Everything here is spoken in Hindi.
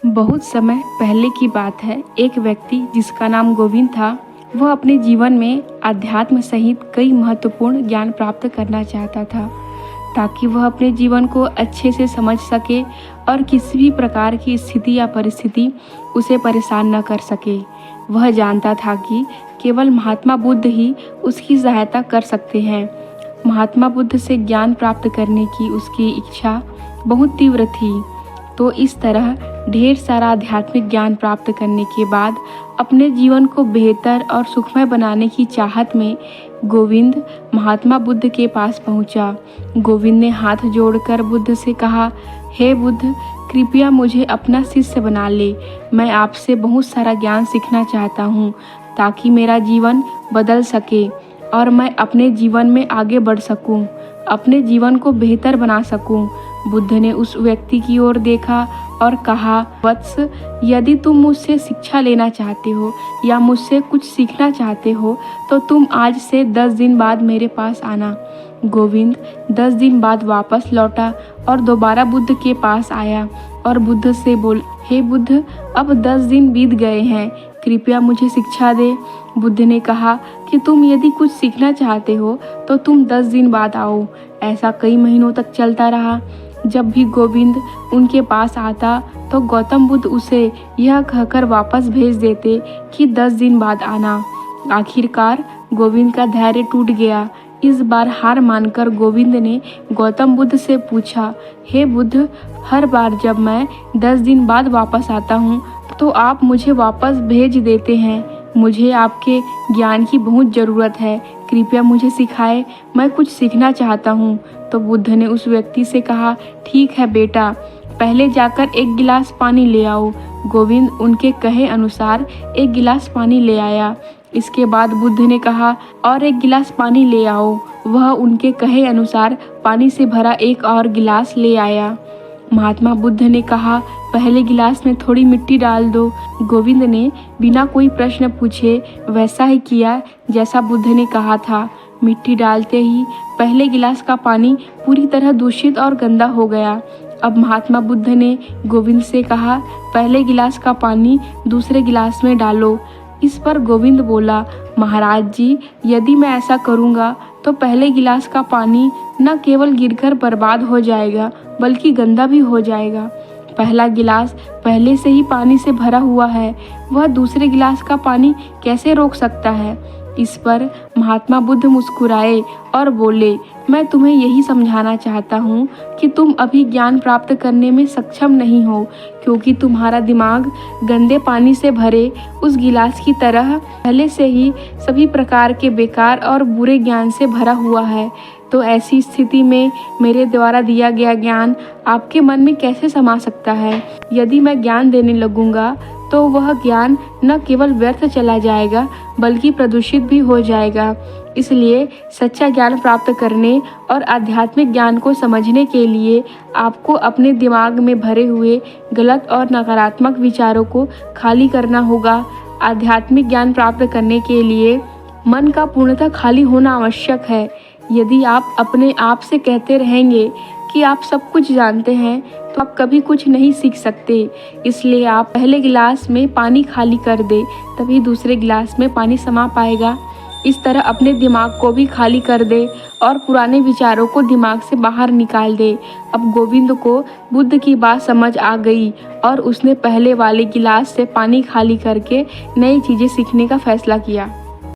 बहुत समय पहले की बात है। एक व्यक्ति जिसका नाम गोविंद था, वह अपने जीवन में अध्यात्म सहित कई महत्वपूर्ण ज्ञान प्राप्त करना चाहता था, ताकि वह अपने जीवन को अच्छे से समझ सके और किसी भी प्रकार की स्थिति या परिस्थिति उसे परेशान न कर सके। वह जानता था कि केवल महात्मा बुद्ध ही उसकी सहायता कर सकते हैं। महात्मा बुद्ध से ज्ञान प्राप्त करने की उसकी इच्छा बहुत तीव्र थी। तो इस तरह ढेर सारा आध्यात्मिक ज्ञान प्राप्त करने के बाद अपने जीवन को बेहतर और सुखमय बनाने की चाहत में गोविंद महात्मा बुद्ध के पास पहुंचा। गोविंद ने हाथ जोड़कर बुद्ध से कहा, हे बुद्ध, कृपया मुझे अपना शिष्य बना ले। मैं आपसे बहुत सारा ज्ञान सीखना चाहता हूँ, ताकि मेरा जीवन बदल सके और मैं अपने जीवन में आगे बढ़ सकूं, अपने जीवन को बेहतर बना सकूं। बुद्ध ने उस व्यक्ति की ओर देखा और कहा, वत्स, यदि तुम मुझसे शिक्षा लेना चाहते हो या मुझसे कुछ सीखना चाहते हो तो तुम आज से 10 दिन बाद मेरे पास आना। गोविंद 10 दिन बाद वापस लौटा और दोबारा बुद्ध के पास आया और बुद्ध से बोल, हे बुद्ध, अब 10 दिन बीत गए हैं, कृपया मुझे शिक्षा दे। बुद्ध ने कहा कि तुम यदि कुछ सीखना चाहते हो तो तुम 10 दिन बाद आओ। ऐसा कई महीनों तक चलता रहा। जब भी गोविंद उनके पास आता तो गौतम बुद्ध उसे यह कहकर वापस भेज देते कि 10 दिन बाद आना। आखिरकार गोविंद का धैर्य टूट गया। इस बार हार मानकर गोविंद ने गौतम बुद्ध से पूछा, हे बुद्ध, हर बार जब मैं 10 दिन बाद वापस आता हूँ तो आप मुझे वापस भेज देते हैं। मुझे आपके ज्ञान की बहुत ज़रूरत है, कृपया मुझे सिखाएं, मैं कुछ सीखना चाहता हूँ। तो बुद्ध ने उस व्यक्ति से कहा, ठीक है बेटा, पहले जाकर एक गिलास पानी ले आओ। गोविंद उनके कहे अनुसार एक गिलास पानी ले आया। इसके बाद बुद्ध ने कहा, और एक गिलास पानी ले आओ। वह उनके कहे अनुसार पानी से भरा एक और गिलास ले आया। महात्मा बुद्ध ने कहा, पहले गिलास में थोड़ी मिट्टी डाल दो। गोविंद ने बिना कोई प्रश्न पूछे वैसा ही किया जैसा बुद्ध ने कहा था। मिट्टी डालते ही पहले गिलास का पानी पूरी तरह दूषित और गंदा हो गया। अब महात्मा बुद्ध ने गोविंद से कहा, पहले गिलास का पानी दूसरे गिलास में डालो। इस पर गोविंद बोला, महाराज जी, यदि मैं ऐसा करूँगा तो पहले गिलास का पानी न केवल गिरकर बर्बाद हो जाएगा बल्कि गंदा भी हो जाएगा। पहला गिलास पहले से ही पानी से भरा हुआ है, वह दूसरे गिलास का पानी कैसे रोक सकता है। इस पर महात्मा बुद्ध मुस्कुराए और बोले, मैं तुम्हें यही समझाना चाहता हूँ कि तुम अभी ज्ञान प्राप्त करने में सक्षम नहीं हो, क्योंकि तुम्हारा दिमाग गंदे पानी से भरे उस गिलास की तरह पहले से ही सभी प्रकार के बेकार और बुरे ज्ञान से भरा हुआ है। तो ऐसी स्थिति में मेरे द्वारा दिया गया ज्ञान आपके मन में कैसे समा सकता है। यदि मैं ज्ञान देने लगूंगा तो वह ज्ञान न केवल व्यर्थ चला जाएगा बल्कि प्रदूषित भी हो जाएगा। इसलिए सच्चा ज्ञान प्राप्त करने और आध्यात्मिक ज्ञान को समझने के लिए आपको अपने दिमाग में भरे हुए गलत और नकारात्मक विचारों को खाली करना होगा। आध्यात्मिक ज्ञान प्राप्त करने के लिए मन का पूर्णतः खाली होना आवश्यक है। यदि आप अपने आप से कहते रहेंगे कि आप सब कुछ जानते हैं तो आप कभी कुछ नहीं सीख सकते। इसलिए आप पहले गिलास में पानी खाली कर दे, तभी दूसरे गिलास में पानी समा पाएगा। इस तरह अपने दिमाग को भी खाली कर दे और पुराने विचारों को दिमाग से बाहर निकाल दे। अब गोविंद को बुद्ध की बात समझ आ गई और उसने पहले वाले गिलास से पानी खाली करके नई चीज़ें सीखने का फैसला किया।